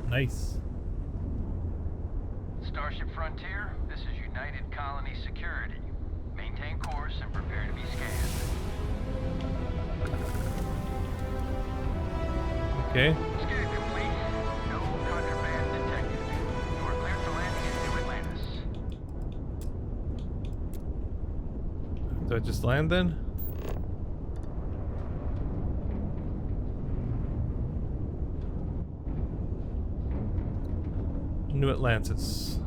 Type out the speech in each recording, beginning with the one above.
Nice. Starship Frontier, this is United Colony Security. Maintain course and prepare to be scanned. Okay. Scan complete. No contraband detected. You are cleared for landing in New Atlantis. Do I just land then? New Atlantis.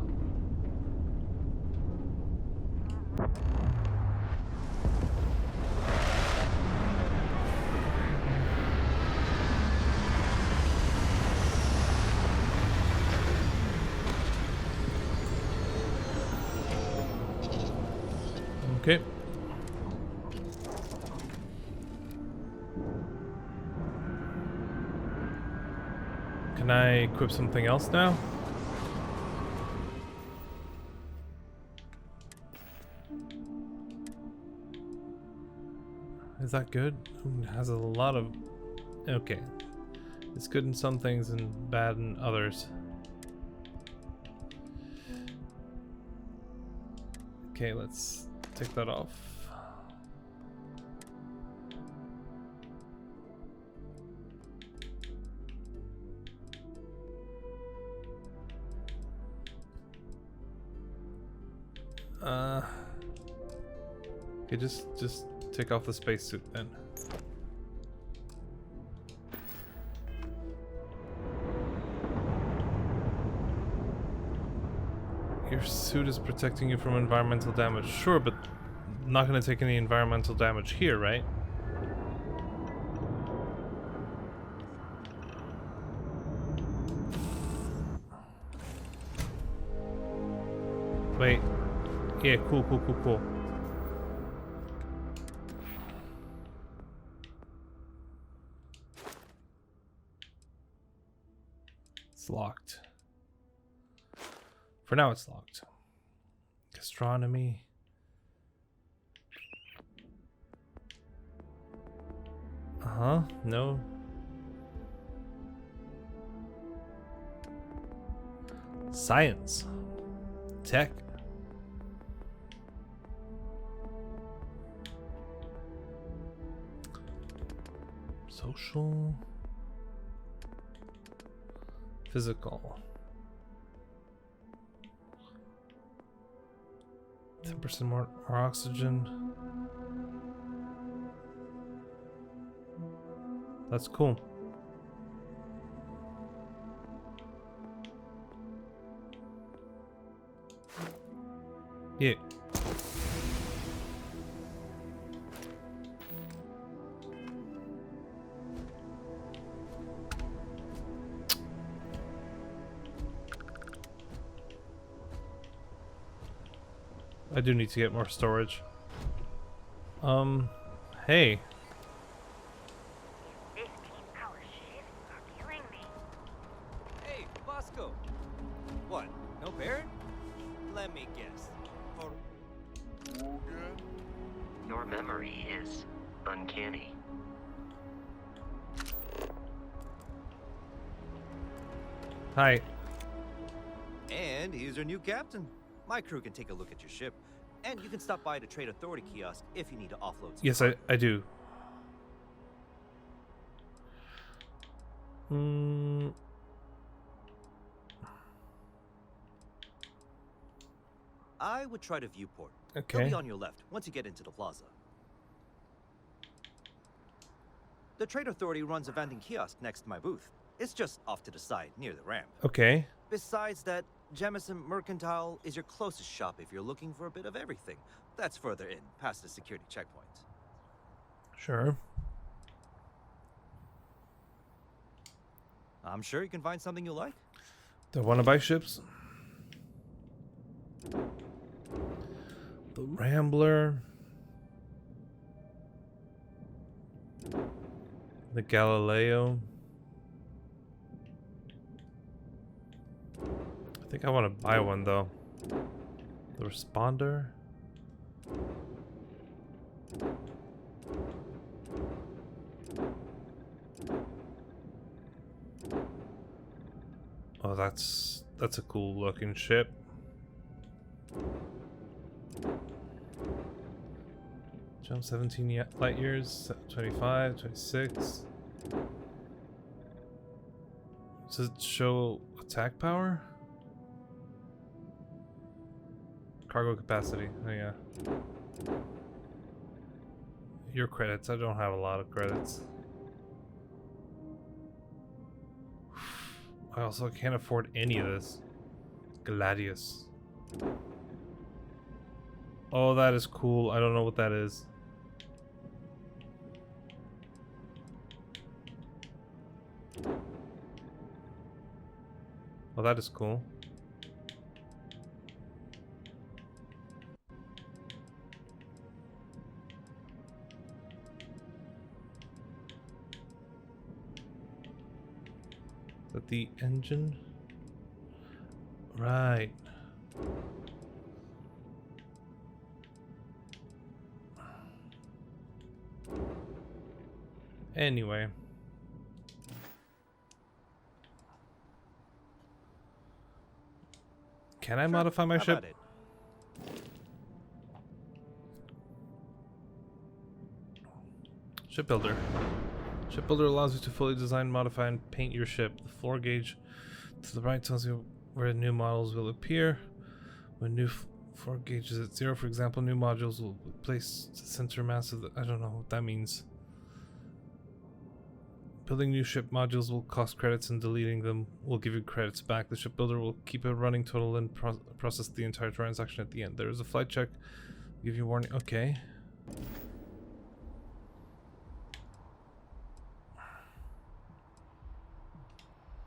Okay. Can I equip something else now? Is that good? It has a lot of... Okay. It's good in some things and bad in others. Okay, let's take that off. Okay, just take off the spacesuit then. Your suit is protecting you from environmental damage. Sure, but not going to take any environmental damage here, right? Wait. Yeah, cool. It's locked. For now, it's locked. Gastronomy. No. Science. Tech. Social. Physical. 10% more oxygen. That's cool. Yeah. I do need to get more storage. Hey. These 15-hour shifts are killing me. Hey, Bosco. What? No Baron? Let me guess. Your memory is uncanny. Hi. And he's your new captain. My crew can take a look at your ship, and you can stop by the Trade Authority kiosk if you need to offload some Yes, cargo. I do. I would try the viewport. Okay. It'll be on your left once you get into the plaza. The Trade Authority runs a vending kiosk next to my booth. It's just off to the side, near the ramp. Okay. Besides that, Jemison Mercantile is your closest shop if you're looking for a bit of everything. That's further in, past the security checkpoint. Sure. I'm sure you can find something you like. Do I want to buy ships? The Rambler. The Galileo. I think I want to buy one though. The Responder. Oh, that's a cool looking ship. Jump 17 light years, 25, 26. Does it show attack power? Cargo capacity. Oh yeah. Your credits. I don't have a lot of credits. I also can't afford any of this. Gladius. Oh, that is cool. I don't know what that is. Oh, that is cool. Is that the engine? Right. Anyway. Can I modify my How ship? about it? Shipbuilder. Shipbuilder allows you to fully design, modify, and paint your ship. The floor gauge to the right tells you where new models will appear. When new floor gauge is at 0, for example, new modules will be placed to center mass of the... I don't know what that means. Building new ship modules will cost credits, and deleting them will give you credits back. The shipbuilder will keep a running total and process the entire transaction at the end. There is a flight check. Give you warning. Okay.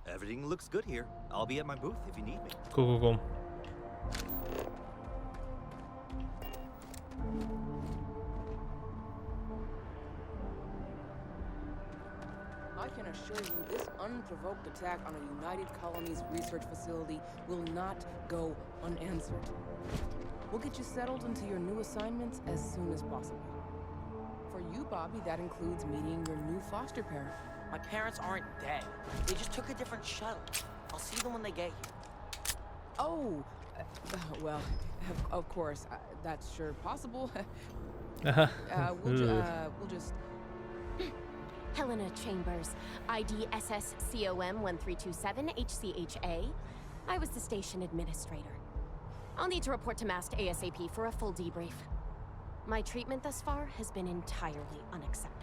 Everything looks good here. I'll be at my booth if you need me. Cool, cool, cool. I can assure you this unprovoked attack on a United Colonies research facility will not go unanswered. We'll get you settled into your new assignments as soon as possible. For you, Bobby, that includes meeting your new foster parent. My parents aren't dead. They just took a different shuttle. I'll see them when they get here. Oh, well, of course, that's sure possible. We'll just... Helena Chambers, ID SSCOM 1327 HCHA. I was the station administrator. I'll need to report to MAST ASAP for a full debrief. My treatment thus far has been entirely unacceptable.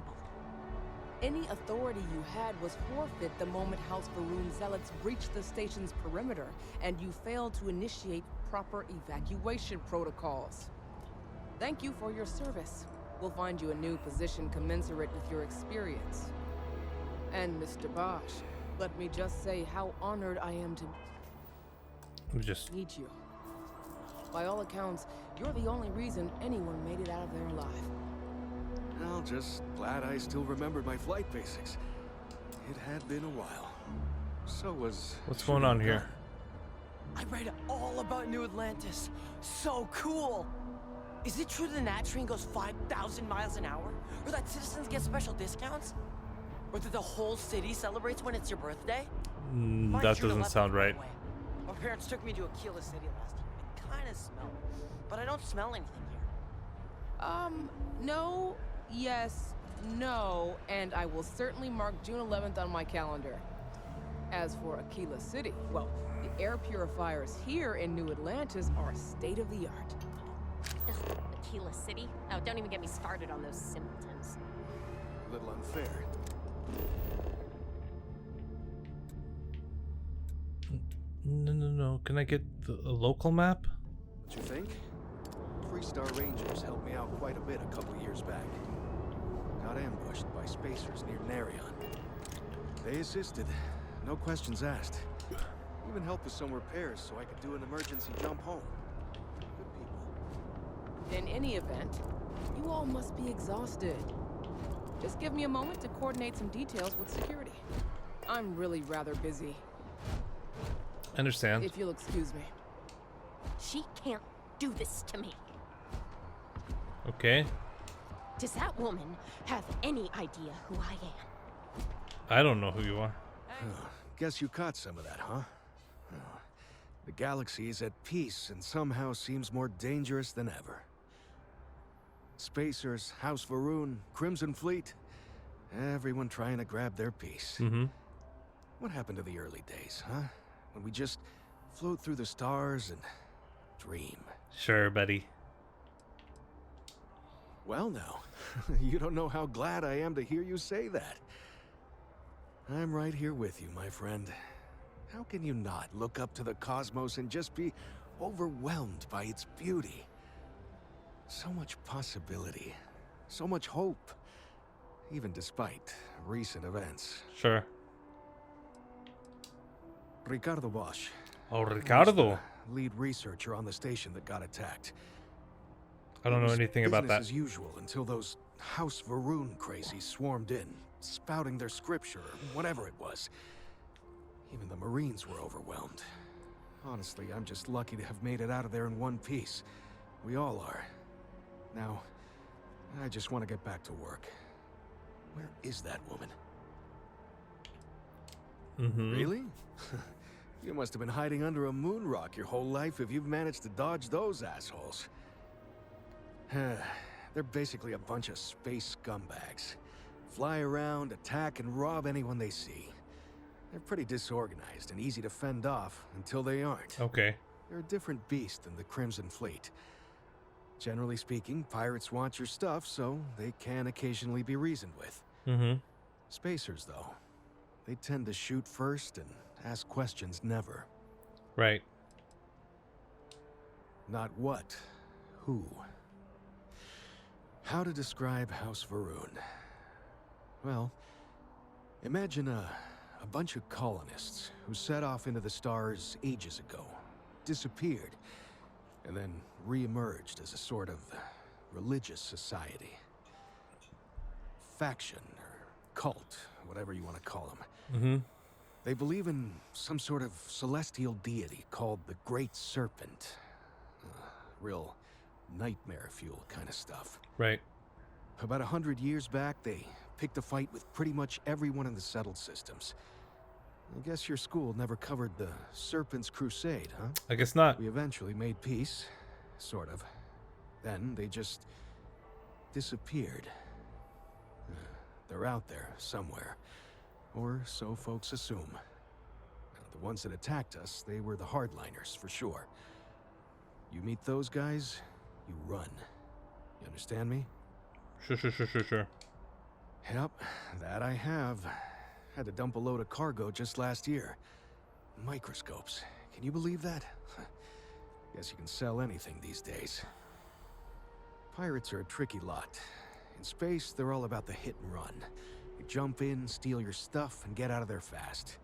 Any authority you had was forfeit the moment House Varun zealots breached the station's perimeter, and you failed to initiate proper evacuation protocols. Thank you for your service. We'll find you a new position commensurate with your experience. And Mr. Bosch, let me just say how honored I am to meet you. By all accounts, you're the only reason anyone made it out of there alive. Well, just glad I still remembered my flight basics. It had been a while. So was... What's going on here? I read all about New Atlantis. So cool! Is it true the Nat train goes 5,000 miles an hour? Or that citizens get special discounts? Or that the whole city celebrates when it's your birthday? That doesn't sound right. My parents took me to Aquila City last year. It kind of smelled. But I don't smell anything here. No, yes, no, and I will certainly mark June 11th on my calendar. As for Aquila City, well, the air purifiers here in New Atlantis are state-of-the-art. Ugh, Aquila City? Oh, don't even get me started on those simpletons. a little unfair. No. Can I get a local map? What you think? 3-star Rangers helped me out quite a bit a couple years back. Got ambushed by spacers near Narion. They assisted, no questions asked. Even helped with some repairs so I could do an emergency jump home. Good people. In any event, you all must be exhausted. Just give me a moment to coordinate some details with security. I'm really rather busy. Understand. If you'll excuse me. She can't do this to me. Okay. Does that woman have any idea who I am? I don't know who you are. Guess you caught some of that, huh? The galaxy is at peace and somehow seems more dangerous than ever. Spacers, House Varun, Crimson Fleet, everyone trying to grab their piece. Mm-hmm. What happened to the early days, huh? When we just float through the stars and dream. Sure, buddy. Well now, you don't know how glad I am to hear you say that. I'm right here with you, my friend. How can you not look up to the cosmos and just be overwhelmed by its beauty? So much possibility, so much hope, even despite recent events. Sure. Ricardo Bosch. Oh, was Ricardo. the lead researcher on the station that got attacked. I don't It know was anything about business that. as usual until those House Varun crazies swarmed in, spouting their scripture, or whatever it was. Even the Marines were overwhelmed. Honestly, I'm just lucky to have made it out of there in one piece. We all are. Now, I just want to get back to work. Where is that woman? Mm-hmm. Really? You must have been hiding under a moon rock your whole life if you've managed to dodge those assholes. They're basically a bunch of space scumbags. Fly around, attack, and rob anyone they see. They're pretty disorganized and easy to fend off until they aren't. Okay. They're a different beast than the Crimson Fleet. Generally speaking, pirates want your stuff, so they can occasionally be reasoned with. Mm-hmm. Spacers, though, they tend to shoot first and ask questions never. Right. Not what, who. How to describe House Varun? Well, imagine a bunch of colonists who set off into the stars ages ago, disappeared, and then re-emerged as a sort of religious society. Faction, or cult, whatever you want to call them. Mm-hmm. They believe in some sort of celestial deity called the Great Serpent. Real nightmare fuel kind of stuff. Right. About 100 years back, they picked a fight with pretty much everyone in the settled systems. I guess your school never covered the Serpent's Crusade, huh? I guess not. We eventually made peace, sort of. Then they just disappeared. They're out there somewhere, or so folks assume. The ones that attacked us, they were the hardliners, for sure. You meet those guys, you run. You understand me? Sure. Yep, that I have. Had to dump a load of cargo just last year. Microscopes. Can you believe that? Guess you can sell anything these days. Pirates are a tricky lot. In space, they're all about the hit and run. You jump in, steal your stuff, and get out of there fast.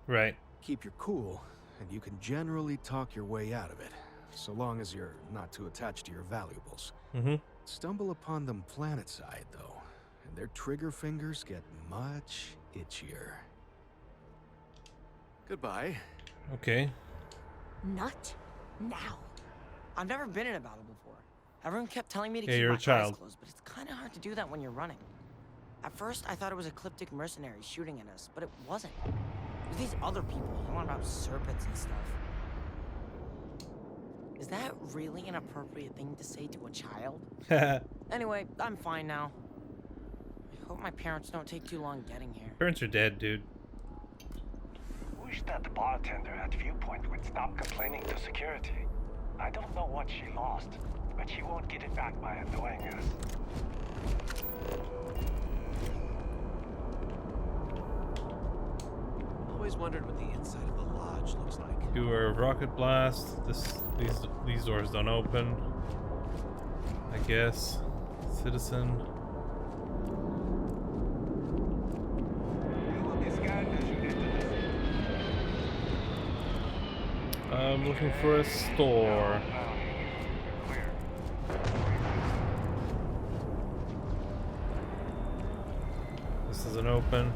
Right. Keep your cool, and you can generally talk your way out of it, so long as you're not too attached to your valuables. Mm-hmm. Stumble upon them planet-side, though, and their trigger fingers get much itchier. Goodbye. Okay. Not now. I've never been in a battle before. Everyone kept telling me to Yeah, keep you're my a child. eyes closed, but it's kind of hard to do that when you're running. At first, I thought it was ecliptic mercenaries shooting at us, but it wasn't. It was these other people yelling about serpents and stuff. Is that really an appropriate thing to say to a child? Anyway, I'm fine now. I hope my parents don't take too long getting here. Parents are dead, dude. Wish that the bartender at Viewpoint would stop complaining to security. I don't know what she lost, but she won't get it back by annoying us. Always wondered what the inside of the lodge looks like. Do a rocket blast. These doors don't open. I guess. Citizen. I'm looking for a store. This isn't open.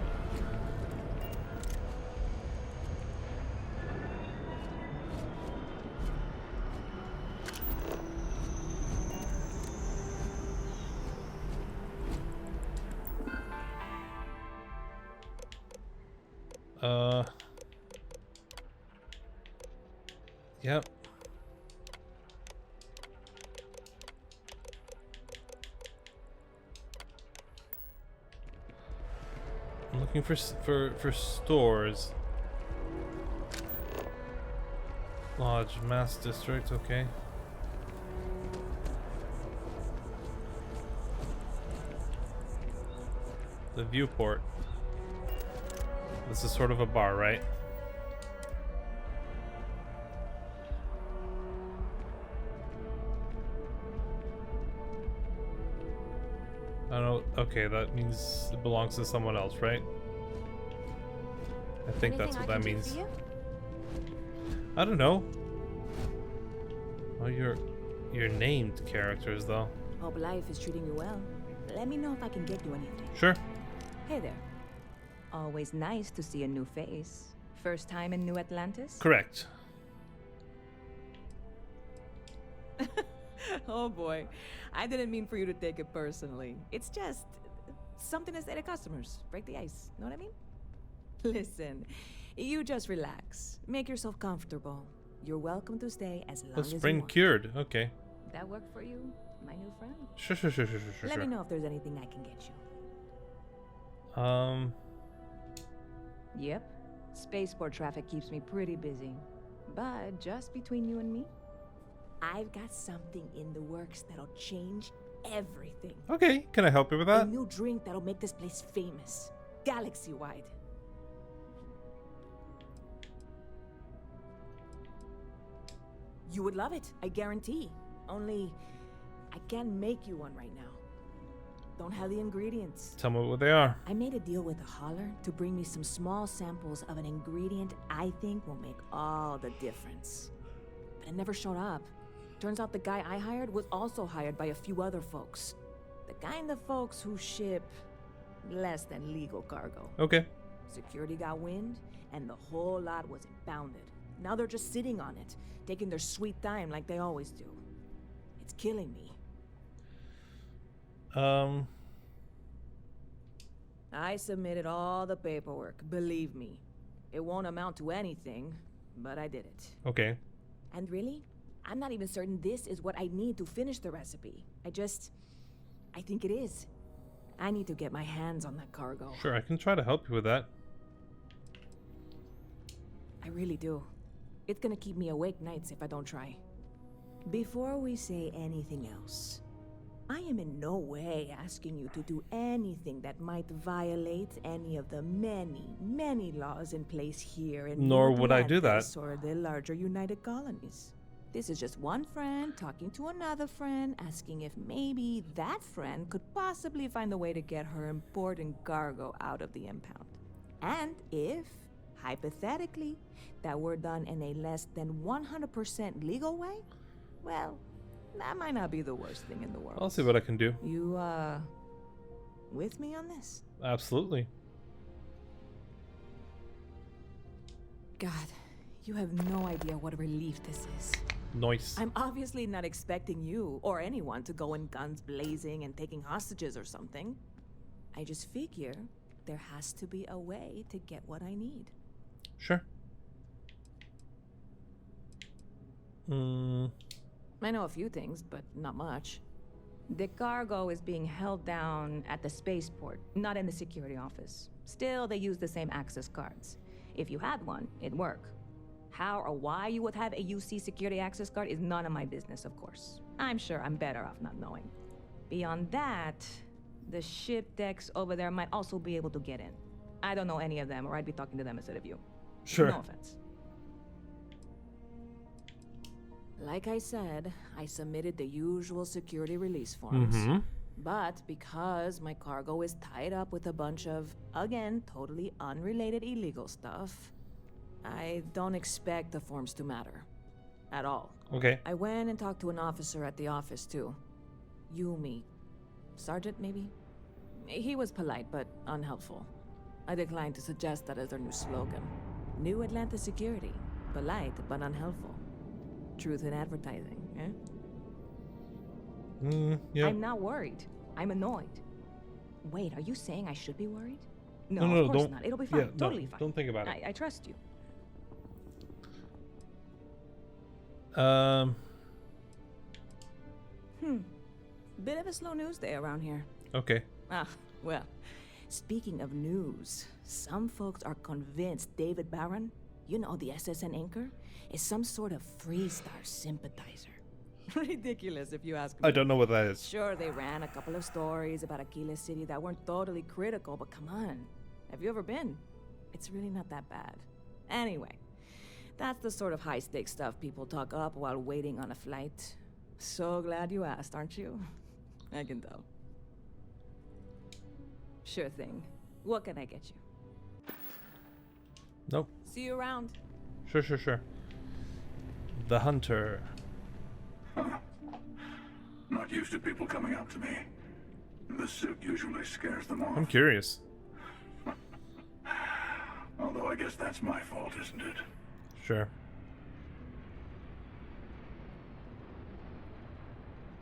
Yep. I'm looking for stores. Lodge, mass district, okay. The viewport. This is sort of a bar, right? I don't know. Okay, that means it belongs to someone else, right? I think that's what that means. I don't know. Oh, you're named characters, though. Hope life is treating you well. Let me know if I can get you anything. Sure. Hey there. Always nice to see a new face. First time in New Atlantis? Correct. Oh boy. I didn't mean for you to take it personally. It's just something to say to customers. Break the ice. Know what I mean? Listen, you just relax. Make yourself comfortable. You're welcome to stay as long as you Spring want. cured. Okay. That work for you, my new friend? Sure. Let me know if there's anything I can get you. Yep. Spaceport traffic keeps me pretty busy. But just between you and me, I've got something in the works that'll change everything. Okay, can I help you with A that? new drink that'll make this place famous. Galaxy-wide. You would love it, I guarantee. Only, I can't make you one right now. Don't have the ingredients. Tell me what they are. I made a deal with a hauler to bring me some small samples of an ingredient I think will make all the difference. But it never showed up. Turns out the guy I hired was also hired by a few other folks. The kind of folks who ship less than legal cargo. Okay. Security got wind, and the whole lot was impounded. Now they're just sitting on it, taking their sweet time like they always do. It's killing me. I submitted all the paperwork, believe me. It won't amount to anything, but I did it. Okay. And really, I'm not even certain this is what I need to finish the recipe. I think it is. I need to get my hands on that cargo. Sure, I can try to help you with that. I really do. It's gonna keep me awake nights if I don't try. Before we say anything else, I am in no way asking you to do anything that might violate any of the many, many laws in place here in Nor New would I do that. Atlantis or the larger United Colonies. This is just one friend talking to another friend, asking if maybe that friend could possibly find a way to get her important cargo out of the impound. And if, hypothetically, that were done in a less than 100% legal way, well, that might not be the worst thing in the world. I'll see what I can do. You, with me on this? Absolutely. God, you have no idea what a relief this is. Nice. I'm obviously not expecting you or anyone to go in guns blazing and taking hostages or something. I just figure there has to be a way to get what I need. Sure. I know a few things, but not much. The cargo is being held down at the spaceport, not in the security office. Still, they use the same access cards. If you had one, it'd work. How or why you would have a UC security access card is none of my business, of course. I'm sure I'm better off not knowing. Beyond that, the ship decks over there might also be able to get in. I don't know any of them, or I'd be talking to them instead of you. Sure. No offense. Like I said, I submitted the usual security release forms. But because my cargo is tied up with a bunch of, again, totally unrelated illegal stuff, I don't expect the forms to matter. At all. Okay. I went and talked to an officer at the office, too. Yumi. Sergeant, maybe? He was polite, but unhelpful. I declined to suggest that as their new slogan. New Atlantis Security. Polite, but unhelpful. Truth in advertising, eh? Yeah. I'm not worried. I'm annoyed. Wait, are you saying I should be worried? No, No, of course don't. not. It'll be fine. Yeah, Totally no, fine. don't think about it. I trust you. Bit of a slow news day around here. Okay. Ah, well, speaking of news, some folks are convinced David Barron, you know, the SSN anchor, is some sort of Freestar sympathizer. Ridiculous, if you ask me. I don't know what that is. Sure, they ran a couple of stories about Aquila City that weren't totally critical, but come on. Have you ever been? It's really not that bad. Anyway, that's the sort of high-stakes stuff people talk up while waiting on a flight. So glad you asked, aren't you? I can tell. Sure thing. What can I get you? Nope. See you around. Sure. The Hunter. Not used to people coming up to me. The suit usually scares them off. I'm curious. Although I guess that's my fault, isn't it? Sure.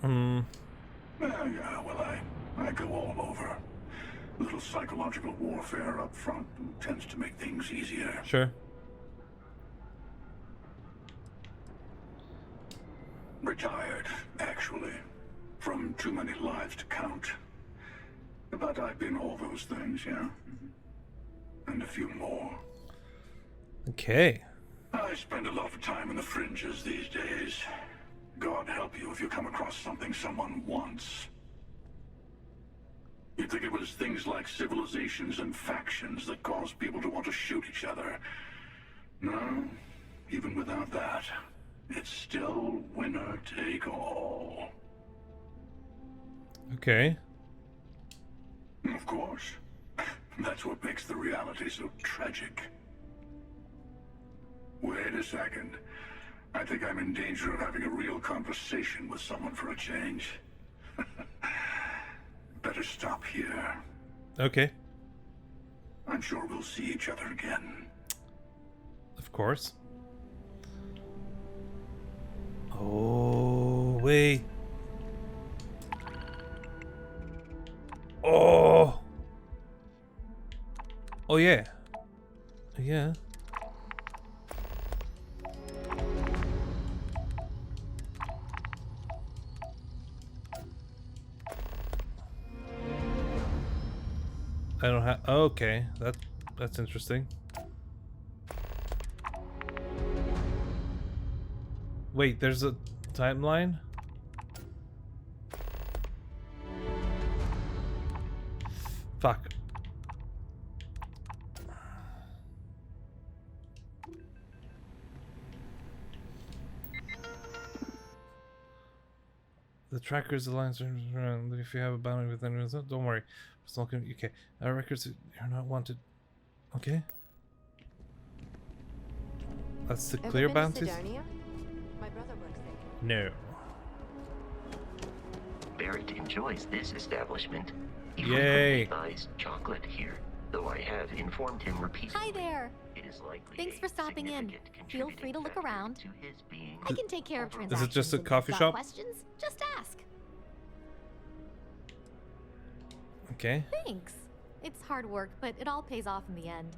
Yeah, well, I go all over. A little psychological warfare up front tends to make things easier. Sure. Retired, actually. From too many lives to count. But I've been all those things, yeah? And a few more. Okay. I spend a lot of time in the fringes these days. God help you if you come across something someone wants. You'd think it was things like civilizations and factions that cause people to want to shoot each other. No, even without that, it's still winner take all. Okay. Of course. That's what makes the reality so tragic. Wait a second. I think I'm in danger of having a real conversation with someone for a change. Better stop here. Okay. I'm sure we'll see each other again. Of course. Oh, wait. Oh. Oh, yeah. Yeah. I don't have. Okay, that's interesting. Wait, there's a timeline? Fuck. The trackers alliance. If you have a bounty with anyone, don't worry. It's not gonna. Okay. Our records are not wanted. Okay. That's the clear bounties. My brother works there. No. Barrett enjoys this establishment. He Yay. frequently buys chocolate here, though I have informed him repeatedly. Hi there. It is likely Thanks for stopping in. significant Feel free to look contributing around. factor to his being I can take care of Is it transactions. just a and if coffee you've got shop? questions? Just ask. Okay. Thanks. It's hard work, but it all pays off in the end.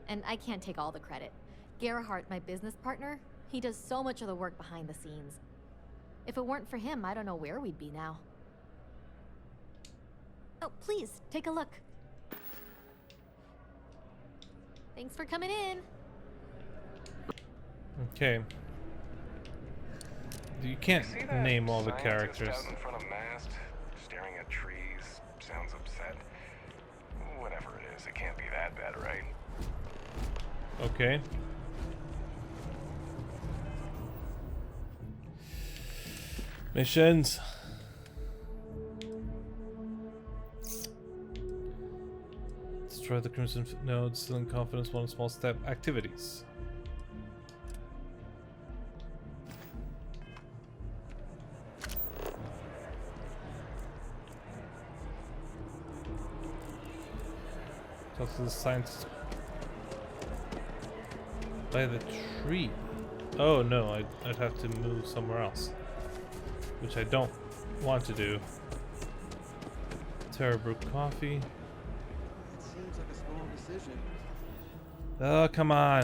And I can't take all the credit. Gerhardt, my business partner, he does so much of the work behind the scenes. If it weren't for him, I don't know where we'd be now. Oh, please, take a look. Thanks for coming in. Okay. You can't See that name all the scientist characters. out in front of mast, staring at trees, sounds upset. Whatever it is, it can't be that bad, right? Okay. Missions. Destroy the Crimson Node, still in confidence, one small step. Activities. Talk to the scientist. By the tree. Oh no, I'd have to move somewhere else. Which I don't want to do. Terra brew coffee. It seems like a small decision. Oh, come on.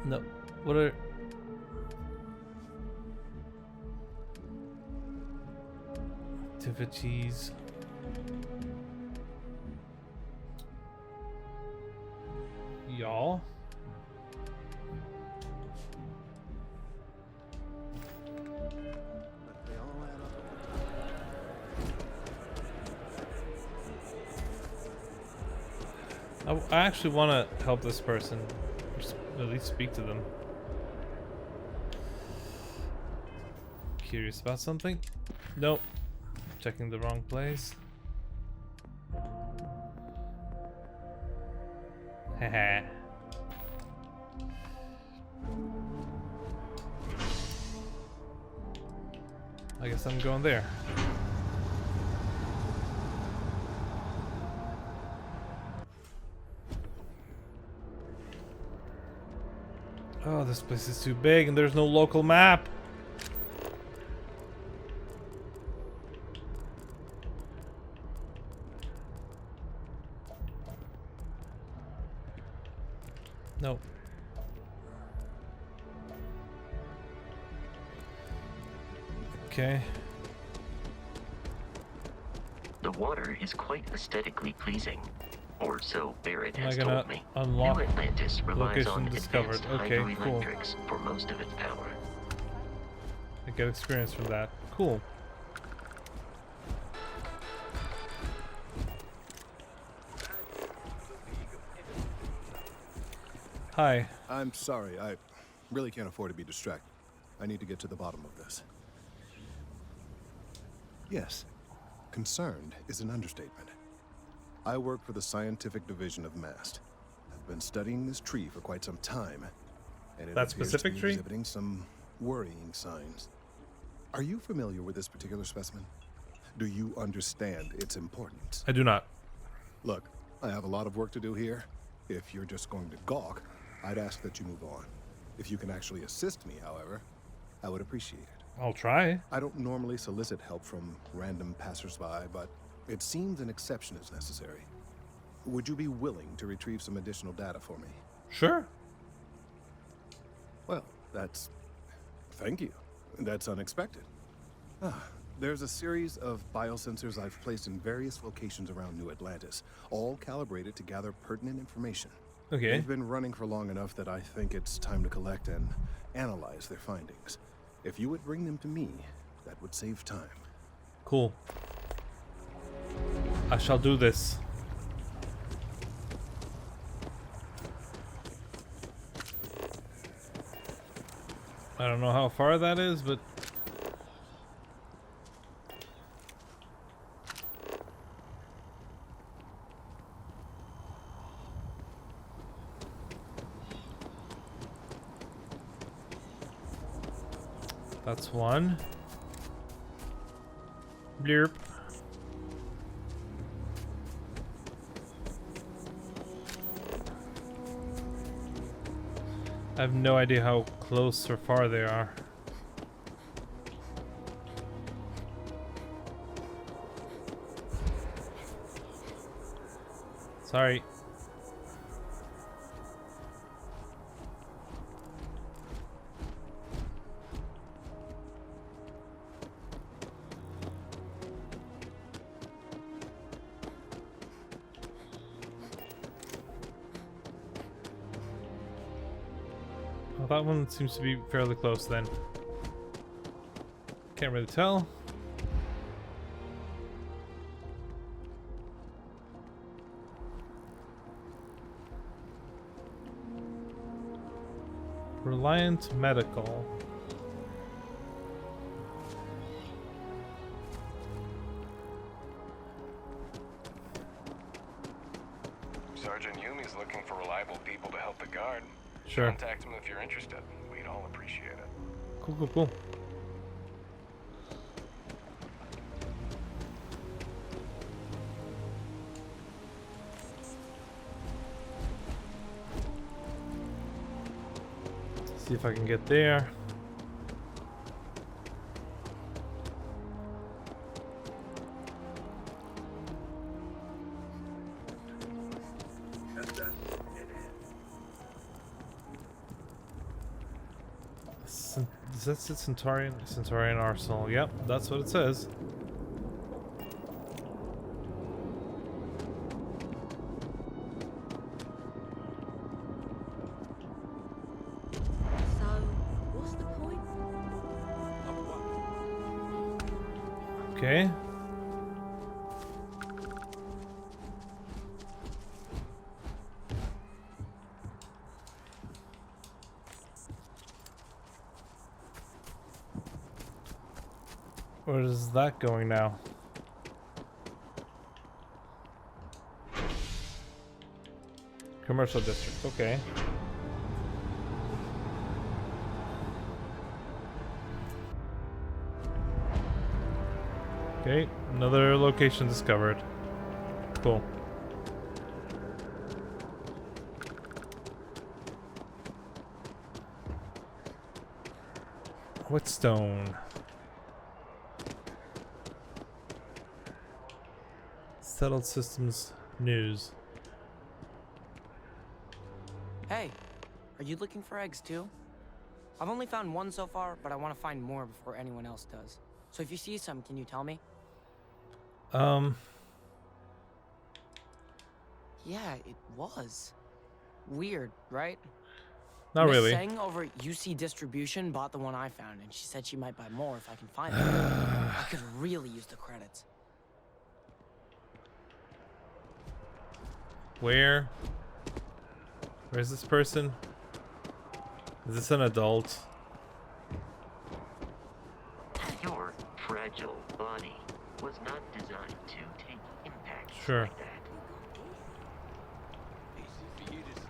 No. What are... activities? Y'all? They all add up. I actually want to help this person. Just at least speak to them. Curious about something? Nope. Checking the wrong place. Haha. I guess I'm going there. Oh, this place is too big and there's no local map. No. Okay. The water is quite aesthetically pleasing. Or so Barrett Am I has gonna told me. unlock New Atlantis relies location on discovered? advanced Okay, cool. hydroelectrics for most of its power. I get experience from that. Cool. Hi. I'm sorry, I really can't afford to be distracted. I need to get to the bottom of this. Yes, concerned is an understatement. I work for the scientific division of MAST. I've been studying this tree for quite some time, and it That appears specific to be tree? exhibiting some worrying signs. Are you familiar with this particular specimen? Do you understand its importance? I do not. Look, I have a lot of work to do here. If you're just going to gawk, I'd ask that you move on. If you can actually assist me, however, I would appreciate it. I'll try. I don't normally solicit help from random passersby, but it seems an exception is necessary. Would you be willing to retrieve some additional data for me? Sure. Well, thank you. That's unexpected. There's a series of biosensors I've placed in various locations around New Atlantis, all calibrated to gather pertinent information. Okay. They've been running for long enough that I think it's time to collect and analyze their findings. If you would bring them to me, that would save time. Cool. I shall do this. I don't know how far that is, but that's one. Blurp. I have no idea how close or far they are. Sorry. Well, that one seems to be fairly close then. Can't really tell. Reliant Medical. Sergeant Yumi's looking for reliable people to help the guard. Sure. Contact him if you're interested. We'd all appreciate it. Cool, cool, cool. See if I can get there. Does that say Centaurian Arsenal? Yep, that's what it says. So, what's the point? Okay. Where is that going now? Commercial district, okay. Okay, another location discovered. Cool. Whetstone. Settled systems news. Hey, are you looking for eggs too? I've only found one so far, but I want to find more before anyone else does. So if you see some, can you tell me? Yeah, it was. Weird, right? Not Miss really. Seng over at UC Distribution bought the one I found, and she said she might buy more if I can find them. I could really use the credits. Where's this person? Is this an adult? Your fragile body was not designed to take impacts Sure. like that. Easy for you to say.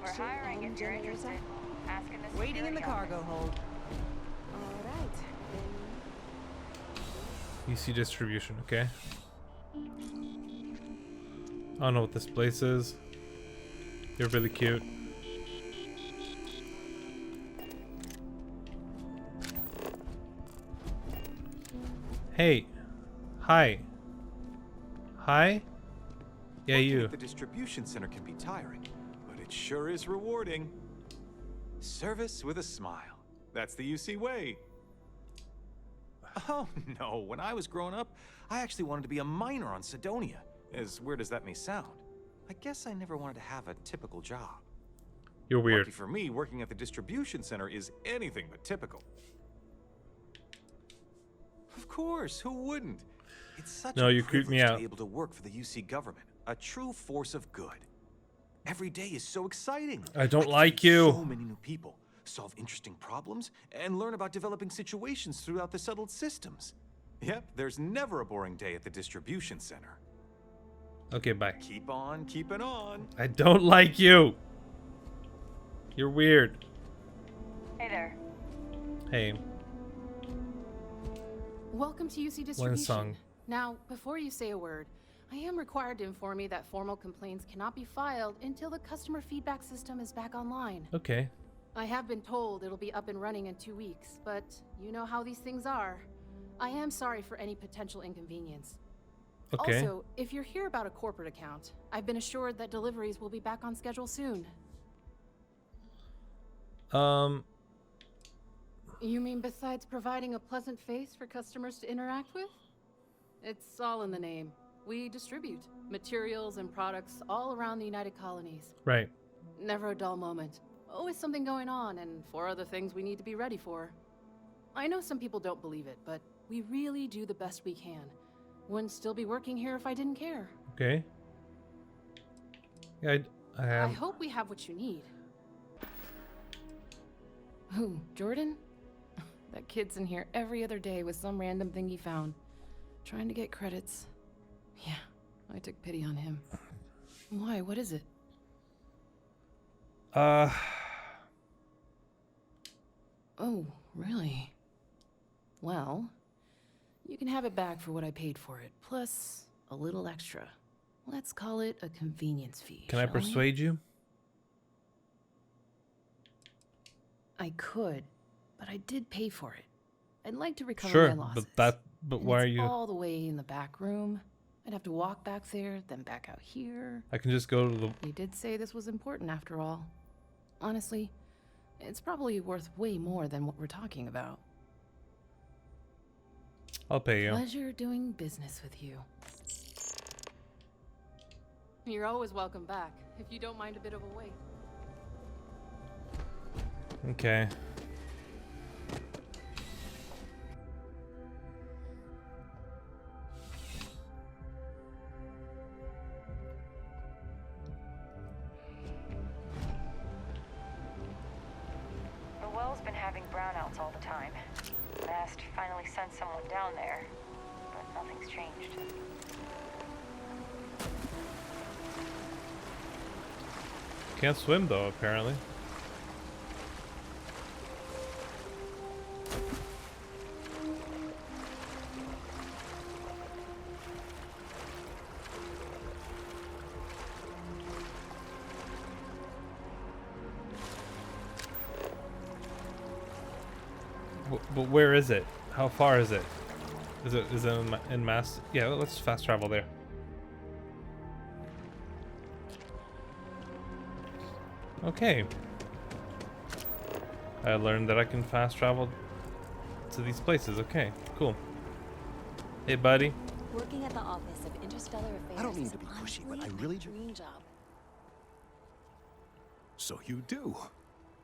We're hiring if you're interested. Ask in the Waiting in the security cargo hold. Alright, then. UC distribution, okay. I don't know what this place is. You're really cute. Hey. Hi. Hi? Yeah, Working you. at the distribution center can be tiring, but it sure is rewarding. Service with a smile. That's the UC way. Oh no, when I was growing up, I actually wanted to be a miner on Sidonia. As weird as that may sound. I guess I never wanted to have a typical job. You're weird. Lucky for me, working at the distribution center is anything but typical. Of course, who wouldn't? It's such No, a you creep me privilege to out. be able to work for the UC government, a true force of good. Every day is so exciting. I don't get to like meet you. So many new people, solve interesting problems, and learn about developing situations throughout the settled systems. Yep, there's never a boring day at the distribution center. Okay, bye. Keep on keeping on. I don't like you. You're weird. Hey there. Hey. Welcome to UC Distribution. Song. Now, before you say a word, I am required to inform you that formal complaints cannot be filed until the customer feedback system is back online. Okay. I have been told it'll be up and running in 2 weeks, but you know how these things are. I am sorry for any potential inconvenience. Okay. Also, if you're here about a corporate account, I've been assured that deliveries will be back on schedule soon. You mean besides providing a pleasant face for customers to interact with? It's all in the name. We distribute materials and products all around the United Colonies. Right. Never a dull moment. Always something going on and 4 other things we need to be ready for. I know some people don't believe it, but we really do the best we can. Wouldn't still be working here if I didn't care. Okay. Yeah, I hope we have what you need. Who, Jordan? That kid's in here every other day with some random thing he found. Trying to get credits. Yeah, I took pity on him. Why? What is it? Oh, really? Well, you can have it back for what I paid for it, plus a little extra. Let's call it a convenience fee. Can I shall we? persuade you? I could, but I did pay for it. I'd like to recover Sure, my losses. but And why are it's you? all the way in the back room. I'd have to walk back there, then back out here. I can just go to the. You did say this was important after all. Honestly, it's probably worth way more than what we're talking about. I'll pay you. Pleasure doing business with you. You're always welcome back, if you don't mind a bit of a wait. Okay. The well's been having brownouts all the time. Mast finally sent someone down there, but nothing's changed. Can't swim though, apparently. But where is it? How far is it? Is it in mass? Yeah, let's fast travel there. Okay. I learned that I can fast travel to these places. Okay, cool. Hey, buddy. Working at the Office of Interstellar Affairs. I don't mean to be pushy, but I really do. Dream job. So you do.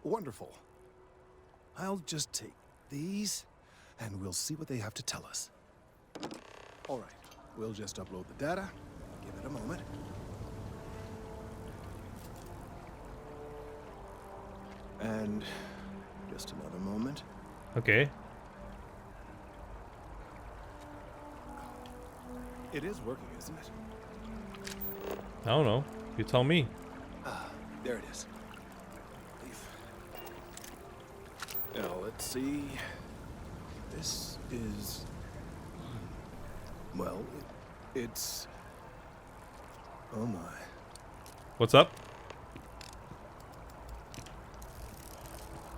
Wonderful. I'll just take these, and we'll see what they have to tell us. All right, we'll just upload the data. Give it a moment. And just another moment. Okay. It is working, isn't it? I don't know. You tell me. Ah, there it is. Now, let's see. This is... Well, it's... Oh my. What's up?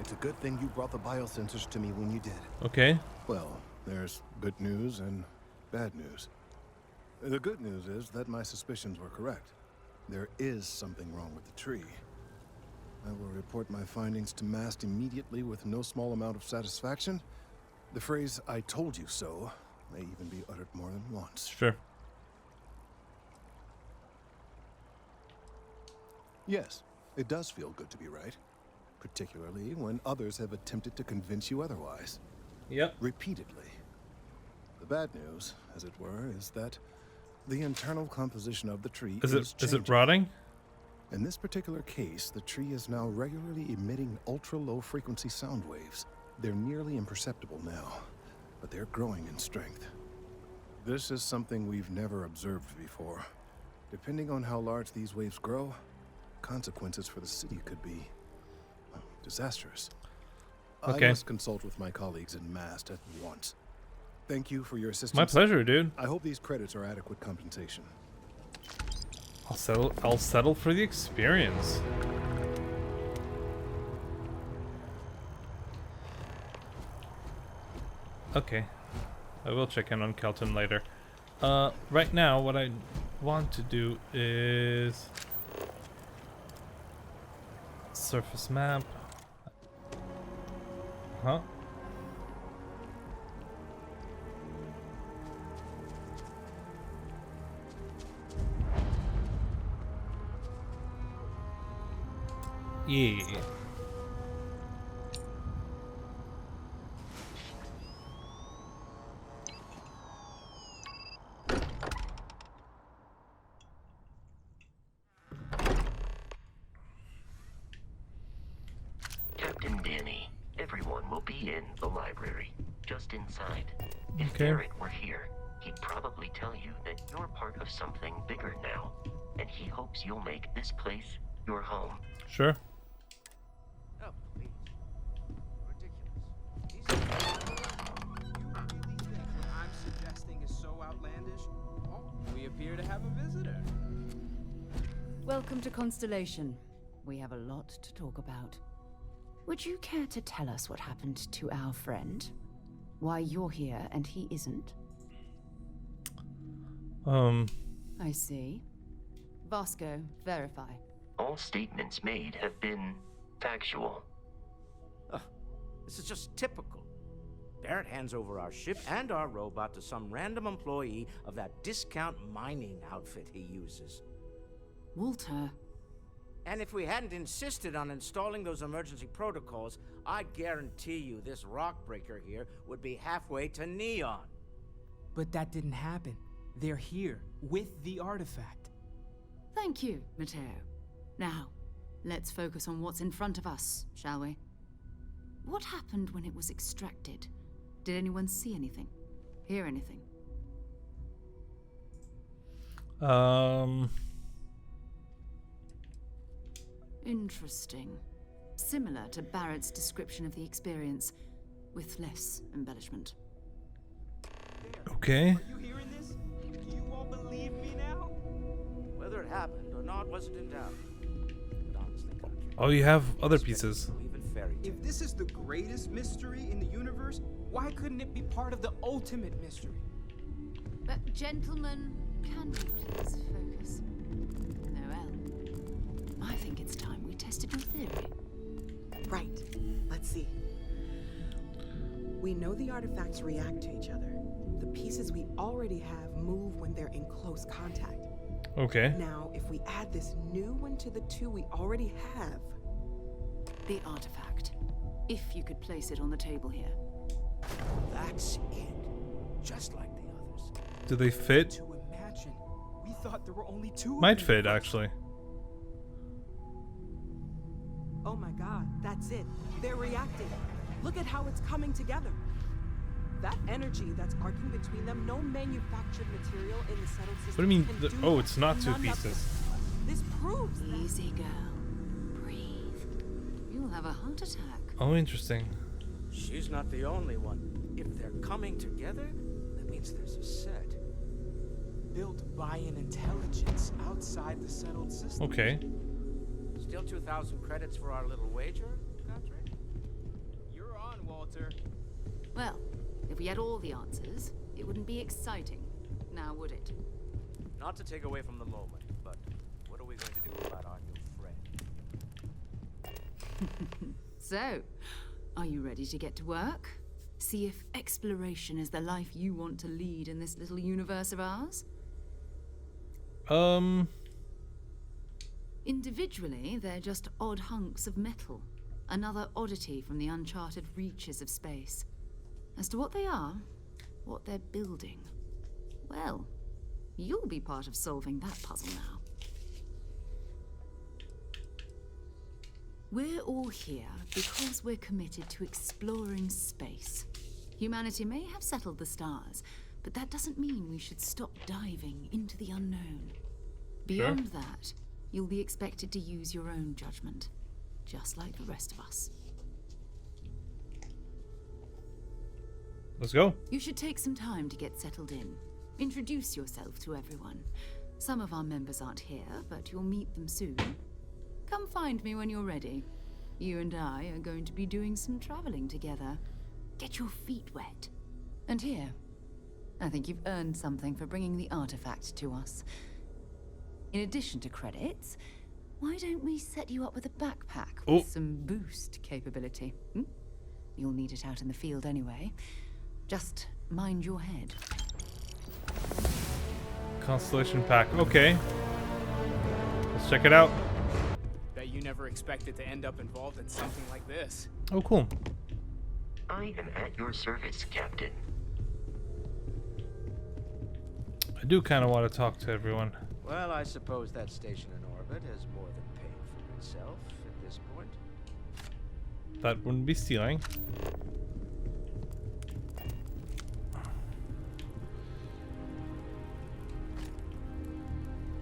It's a good thing you brought the biosensors to me when you did. Okay. Well, there's good news and bad news. The good news is that my suspicions were correct. There is something wrong with the tree. I will report my findings to Mast immediately with no small amount of satisfaction. The phrase, "I told you so," may even be uttered more than once. Sure. Yes, it does feel good to be right. Particularly when others have attempted to convince you otherwise. Yep. Repeatedly. The bad news, as it were, is that the internal composition of the tree Is it changing. rotting? In this particular case, the tree is now regularly emitting ultra-low frequency sound waves. They're nearly imperceptible now, but they're growing in strength. This is something we've never observed before. Depending on how large these waves grow, consequences for the city could be disastrous. Okay. I must consult with my colleagues in Mast at once. Thank you for your assistance. My pleasure, dude. I hope these credits are adequate compensation. I'll settle for the experience. Okay. I will check in on Kelton later. Right now what I want to do is surface map. Huh? Yeah. Captain Danny, everyone will be in the library, just inside. If Okay. Garrett were here, he'd probably tell you that you're part of something bigger now, and he hopes you'll make this place your home. Sure. Oh, please. Ridiculous. What I'm suggesting is so outlandish. Oh, we appear to have a visitor. Welcome to Constellation. We have a lot to talk about. Would you care to tell us what happened to our friend? Why you're here and he isn't? I see. Vasco, verify. All statements made have been factual. This is just typical. Barrett hands over our ship and our robot to some random employee of that discount mining outfit he uses. Walter. And if we hadn't insisted on installing those emergency protocols, I guarantee you this rock breaker here would be halfway to Neon. But that didn't happen. They're here, with the artifact. Thank you, Matteo. Now, let's focus on what's in front of us, shall we? What happened when it was extracted? Did anyone see anything? Hear anything? Interesting. Similar to Barrett's description of the experience, with less embellishment. Okay. Are you hearing this? You all believe me now? Whether it happened or not wasn't in doubt. But honestly, Country, Oh, you have other pieces. If this is the greatest mystery in the universe, why couldn't it be part of the ultimate mystery? But gentlemen, can we please focus? Noel, I think it's time we tested your theory. Right. Let's see. We know the artifacts react to each other. The pieces we already have move when they're in close contact. Okay. Now, if we add this new one to the two we already have... The artifact. If you could place it on the table here. That's it. Just like the others. Do they fit? To imagine. We thought there were only two. Might fit, actually. Oh my god, that's it. They're reacting. Look at how it's coming together. That energy that's arcing between them, no manufactured material in the settled system. What do you mean? can do Oh, that. it's not two None of pieces. it. This proves that. Easy, girl. Breathe. You'll have a heart attack. Oh, interesting. She's not the only one. If they're coming together, that means there's a set. Built by an intelligence outside the settled system. Okay. Still 2,000 credits for our little wager, Country? You're on, Walter. Well, if we had all the answers, it wouldn't be exciting. Now, would it? Not to take away from the moment, but what are we going to do about our new friend? So, are you ready to get to work? See if exploration is the life you want to lead in this little universe of ours? Individually, they're just odd hunks of metal. Another oddity from the uncharted reaches of space. As to what they are, what they're building, well, you'll be part of solving that puzzle now. We're all here because we're committed to exploring space. Humanity may have settled the stars, but that doesn't mean we should stop diving into the unknown. Beyond that, you'll be expected to use your own judgment, just like the rest of us. Let's go. You should take some time to get settled in. Introduce yourself to everyone. Some of our members aren't here, but you'll meet them soon. Come find me when you're ready. You and I are going to be doing some traveling together. Get your feet wet. And here, I think you've earned something for bringing the artifact to us. In addition to credits, why don't we set you up with a backpack with some boost capability? You'll need it out in the field anyway. Just mind your head. Constellation pack. Okay. Let's check it out. Bet you never expected to end up involved in something like this. Oh, cool. I am at your service, Captain. I do kind of want to talk to everyone. Well, I suppose that station in orbit has more than paid for itself at this point. That wouldn't be stealing.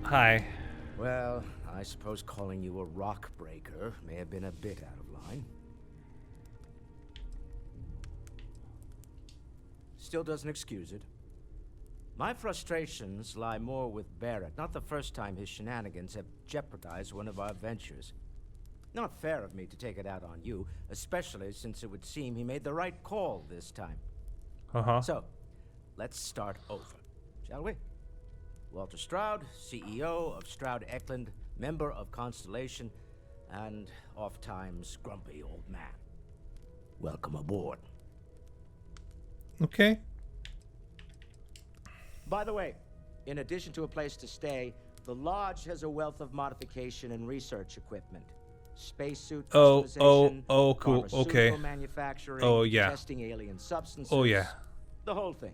Hi. Well, I suppose calling you a rock breaker may have been a bit out of line. Still doesn't excuse it. My frustrations lie more with Barrett. Not the first time his shenanigans have jeopardized one of our ventures. Not fair of me to take it out on you, especially since it would seem he made the right call this time. So, let's start over, shall we? Walter Stroud, CEO of Stroud Eklund, member of Constellation, and oft-times grumpy old man. Welcome aboard. Okay. By the way, in addition to a place to stay, the lodge has a wealth of modification and research equipment. Spacesuit customization, cool. pharmaceutical Okay. manufacturing, testing alien substances. Oh, yeah. The whole thing.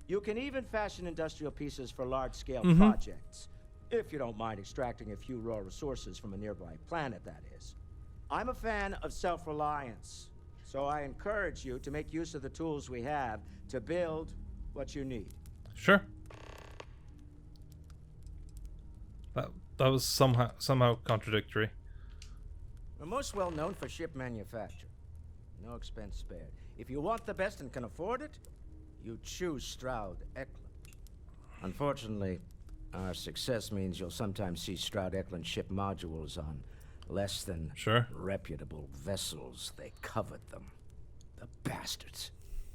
You can even fashion industrial pieces for large-scale Mhm. projects, if you don't mind extracting a few raw resources from a nearby planet, that is. I'm a fan of self-reliance, so I encourage you to make use of the tools we have to build what you need. Sure. That was somehow contradictory. We're most well known for ship manufacture. No expense spared. If you want the best and can afford it, you choose Stroud Eklund. Unfortunately, our success means you'll sometimes see Stroud Eklund ship modules on less than reputable vessels. They covet them. The bastards.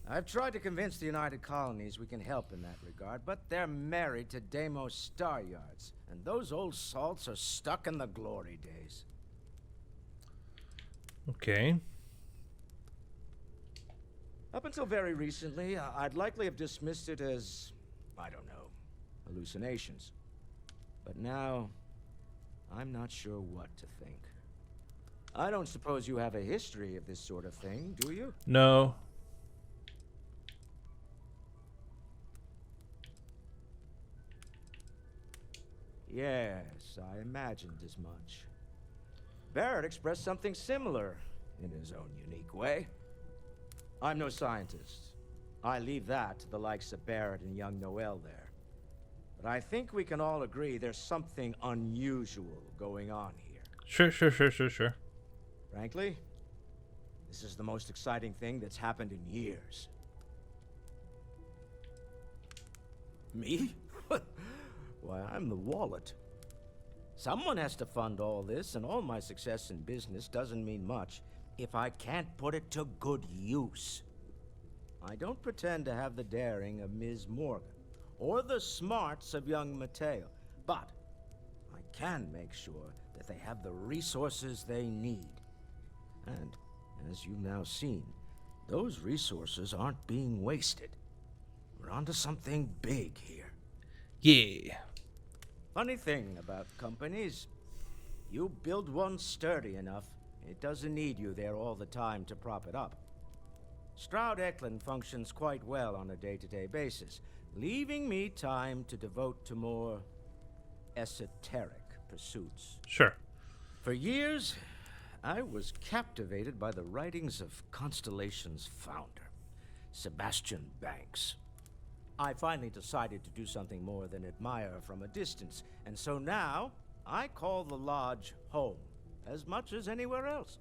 I've tried to convince the United Colonies we can help in that regard, but they're married to Deimos Star Yards, and those old salts are stuck in the glory days. Okay. Up until very recently, I'd likely have dismissed it as, I don't know, hallucinations. But now, I'm not sure what to think. I don't suppose you have a history of this sort of thing, do you? No. Yes, I imagined as much. Barrett expressed something similar in his own unique way. I'm no scientist. I leave that to the likes of Barrett and young Noel there. But I think we can all agree there's something unusual going on here. Sure. Frankly, this is the most exciting thing that's happened in years. Me? Why, I'm the wallet. Someone has to fund all this, and all my success in business doesn't mean much if I can't put it to good use. I don't pretend to have the daring of Ms. Morgan, or the smarts of young Mateo, but I can make sure that they have the resources they need. And, as you've now seen, those resources aren't being wasted. We're onto something big here. Yeah. Funny thing about companies, you build one sturdy enough, it doesn't need you there all the time to prop it up. Stroud Eklund functions quite well on a day-to-day basis, leaving me time to devote to more esoteric pursuits. Sure. For years, I was captivated by the writings of Constellation's founder, Sebastian Banks. I finally decided to do something more than admire from a distance, and so now I call the lodge home as much as anywhere else.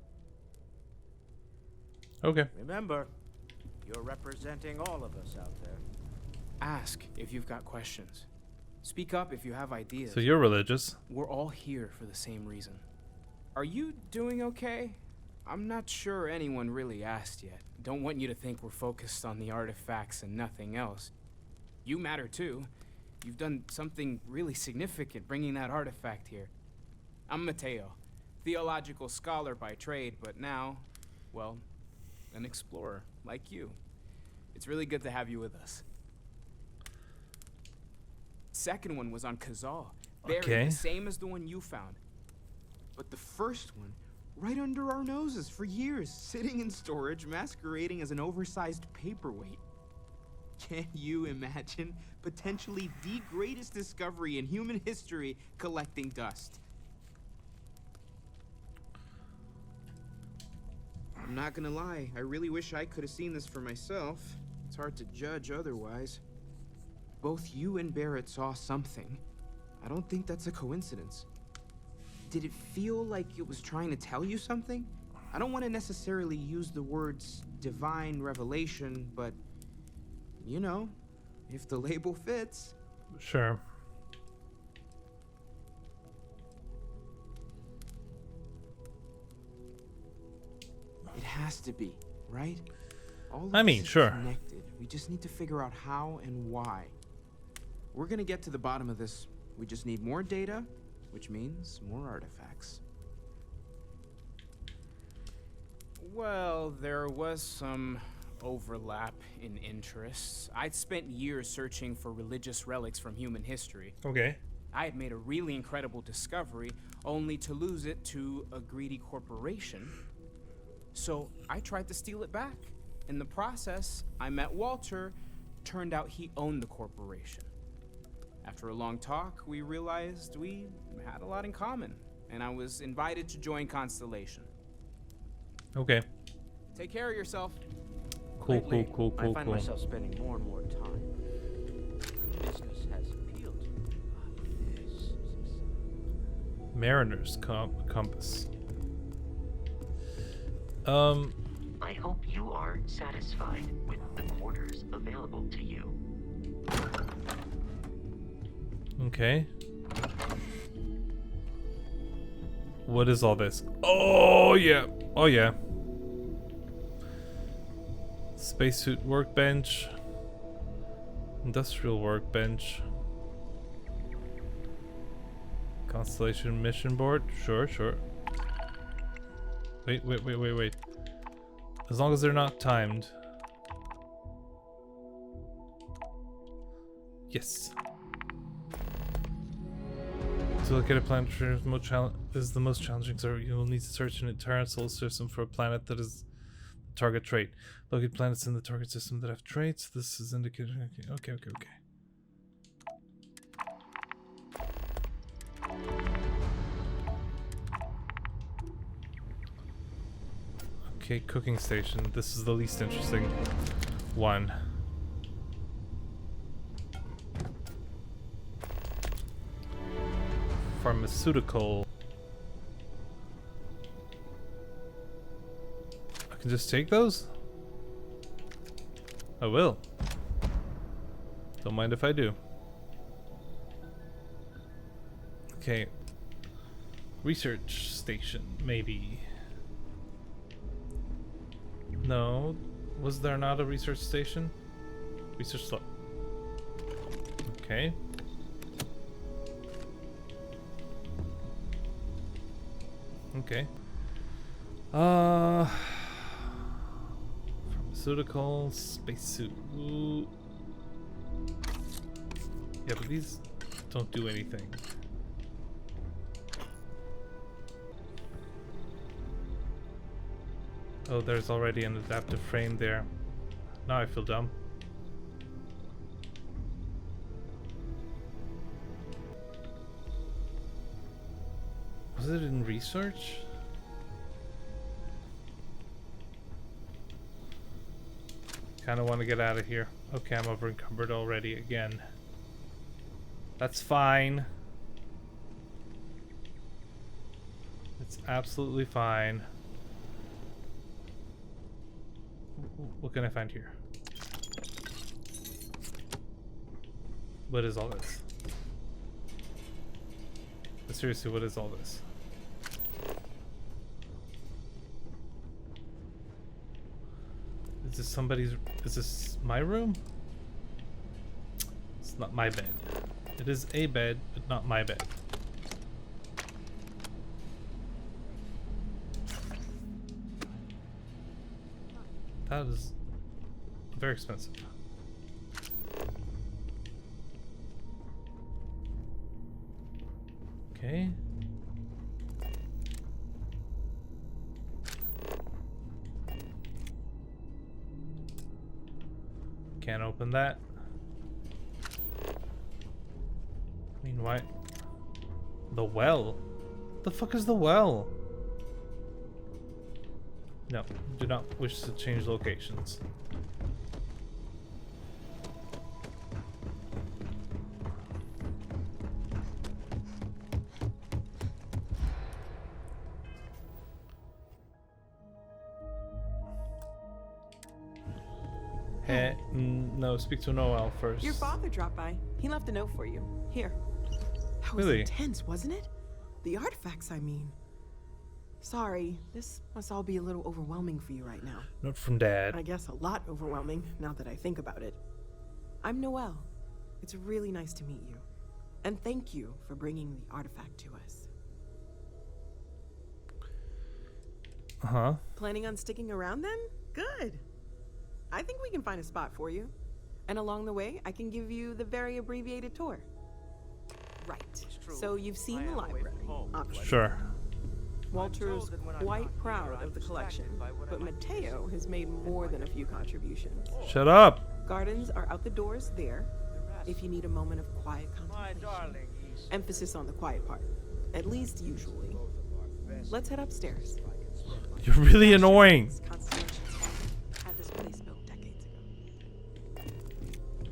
Okay. Remember, you're representing all of us out there. Ask if you've got questions. Speak up if you have ideas. So you're religious. We're all here for the same reason. Are you doing okay? I'm not sure anyone really asked yet. Don't want you to think we're focused on the artifacts and nothing else. You matter too. You've done something really significant bringing that artifact here. I'm Mateo, theological scholar by trade, but now, well, an explorer like you. It's really good to have you with us. Second one was on Kazal, buried the same as the one you found. But the first one, right under our noses for years, sitting in storage, masquerading as an oversized paperweight. Can you imagine potentially the greatest discovery in human history collecting dust? I'm not gonna lie, I really wish I could have seen this for myself. It's hard to judge otherwise. Both you and Barrett saw something. I don't think that's a coincidence. Did it feel like it was trying to tell you something? I don't want to necessarily use the words divine revelation, but you know, if the label fits. Sure. It has to be, right? All of I mean, this is sure. connected. We just need to figure out how and why. We're gonna get to the bottom of this. We just need more data, which means more artifacts. Well, there was some overlap in interests. I'd spent years searching for religious relics from human history. Okay. I had made a really incredible discovery, only to lose it to a greedy corporation. So I tried to steal it back. In the process, I met Walter. Turned out he owned the corporation. After a long talk, we realized we had a lot in common, and I was invited to join Constellation. Okay. Take care of yourself. Cool, Lately, cool. I find myself spending more and more time. Business has appealed to me. This is exciting. Mariner's compass. I hope you are satisfied with the quarters available to you. Okay. What is all this? Oh yeah. Oh yeah. Spacesuit workbench. Industrial workbench. Constellation mission board. Sure. Wait. As long as they're not timed. Yes. To locate a planet is the most challenging, so you will need to search an entire solar system for a planet that is the target trait. Locate planets in the target system that have traits. This is indicated. Okay. Okay, cooking station. This is the least interesting one. Pharmaceutical. I can just take those? I will. Don't mind if I do. Okay. Research station, maybe. No. Was there not a research station? Research slot. Okay. Okay. Pharmaceutical, spacesuit. Ooh. Yeah, but these don't do anything. Oh, there's already an adaptive frame there. Now I feel dumb. Was it in research? Kinda want to get out of here. Okay, I'm over encumbered already again. That's fine. It's absolutely fine. What can I find here? What is all this? But seriously, what is all this? Is this somebody's... Is this my room? It's not my bed. It is a bed, but not my bed. That is very expensive. Okay. Can't open that. I mean, why? The well? What the fuck is the well? No, do not wish to change locations. No, speak to Noel first. Your father dropped by. He left a note for you. Here. That was Really? intense, wasn't it? The artifacts, I mean. Sorry, this must all be a little overwhelming for you right now. Note from Dad. I guess a lot overwhelming, now that I think about it. I'm Noelle. It's really nice to meet you. And thank you for bringing the artifact to us. Uh-huh. Planning on sticking around then? Good. I think we can find a spot for you. And along the way, I can give you the very abbreviated tour. Right. So you've seen the library, obviously. Sure. Walter's quite proud of the collection, but Mateo has made more than a few contributions. Shut up! Gardens are out the doors there, if you need a moment of quiet contemplation. Emphasis on the quiet part, at least usually. Let's head upstairs. You're really annoying. Constellation's father had this place built decades ago.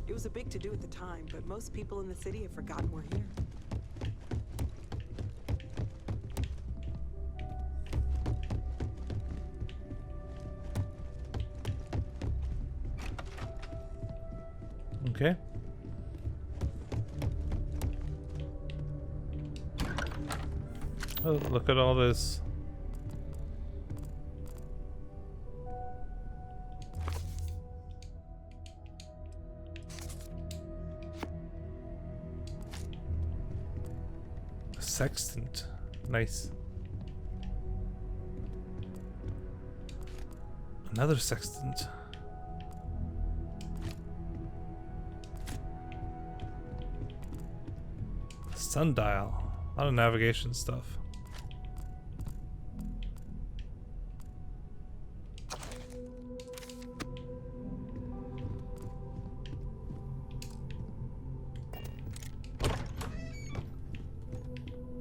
It was a big to-do at the time, but most people in the city have forgotten we're here. Okay. Oh, look at all this. A sextant. Nice. Another sextant. Sundial. A lot of navigation stuff.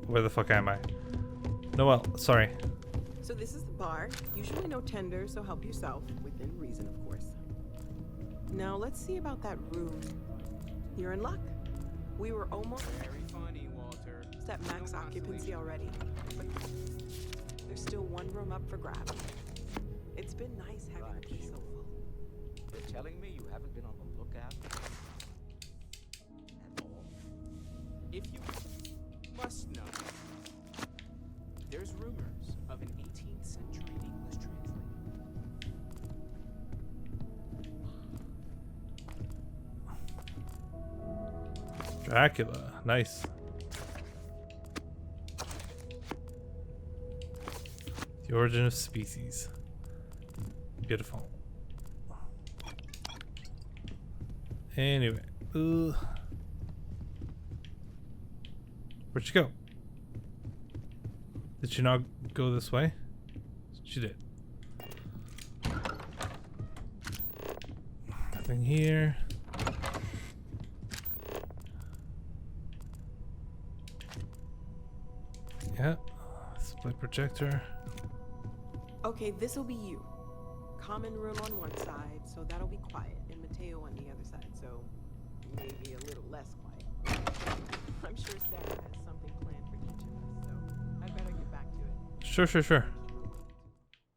Where the fuck am I? Noelle, sorry. So this is the bar. Usually no tender, so help yourself. Within reason, of course. Now let's see about that room. You're in luck. We were almost Very funny, Walter. at max occupancy already, but there's still one room up for grabs. It's been nice having the place so full. You're telling me you haven't been on the lookout at all? If you must know, there's rumors of an 18th century English translation. Dracula. Nice. The origin of species. Beautiful. Anyway. Where'd she go? Did she not go this way? She did. Nothing here. Yeah. Split projector. Okay, this'll be you. Common room on one side, so that'll be quiet, and Mateo on the other side, so maybe a little less quiet. I'm sure Sarah has something planned for each of us, so I'd better get back to it. Sure.